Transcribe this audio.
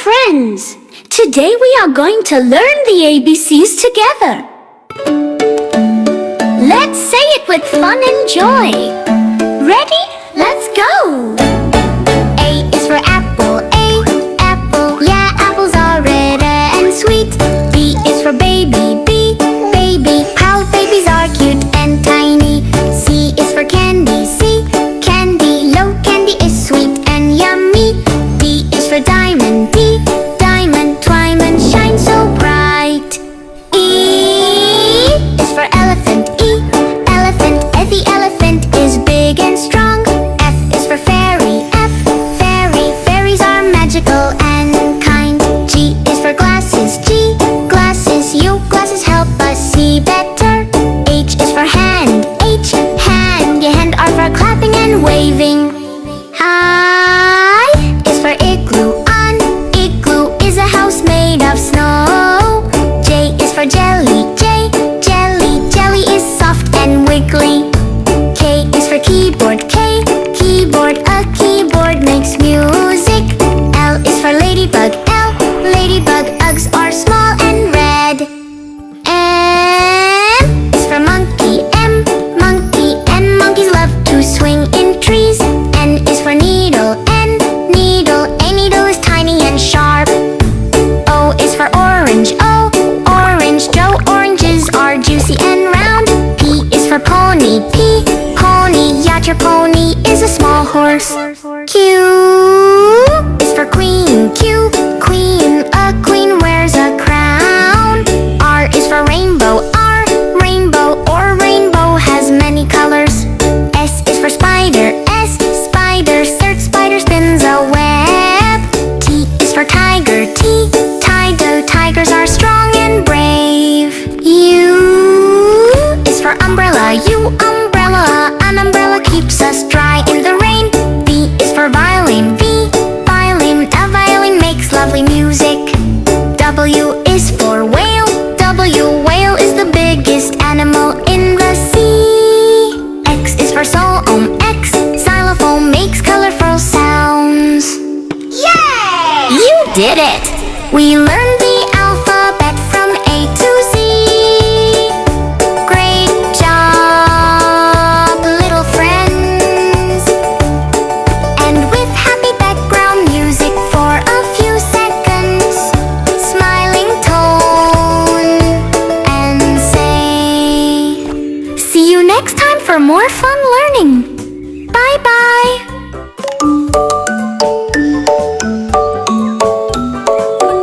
friends! Today we are going to learn the ABCs together. Let's say it with fun and joy. Ready? Let's go! A is for apple, A, apple. Yeah, apples are red and sweet. B is for baby, B, baby. Proud babies are cute and tiny. C is for candy, C, candy. Low candy is sweet and yummy. D is for diamond, D, diamond. Diamond shines so bright. E is for elephant, E, elephant. The elephant is big and strong. F is for fairy, F, fairy. Fairies are magical and kind. G is for glasses, G, glasses. Your glasses help us see better. H is for hand, H, hand. Your hand are for clapping and waving. I is for igloo, on. Igloo is a house made of snow. J is for jelly, J, jelly. Jelly is soft and wiggly. K is for keyboard, K, keyboard. A keyboard makes music. L is for ladybug, L, ladybug. Uggs are small and red. M is for monkey, M, monkey. And monkeys love to swing in trees. N is for needle, N, needle. A needle is tiny and sharp. O is for orange, O, orange. Joe, oranges are juicy and round. P is for pony, P, pony. Yacht, your pony is a small horse. Q is for queen, Q, queen. A queen wears a crown. R is for rainbow, R, rainbow. Or rainbow has many colors. S is for spider, S, spider. Third spider spins a web. T is for tiger, T, tiger. Tigers are strong and brave. U is for umbrella, U, umbrella. An umbrella keeps us dry in the rain. V is for violin, V, violin. A violin makes lovely music. W is for whale, W, whale is the biggest animal in the sea. X is for xylophone, X, xylophone makes colorful sounds. Yay! You did it! We learned the alphabet from A to Z. Great job, little friends. And with happy background music for a few seconds, smiling tone and say, see you next time for more fun.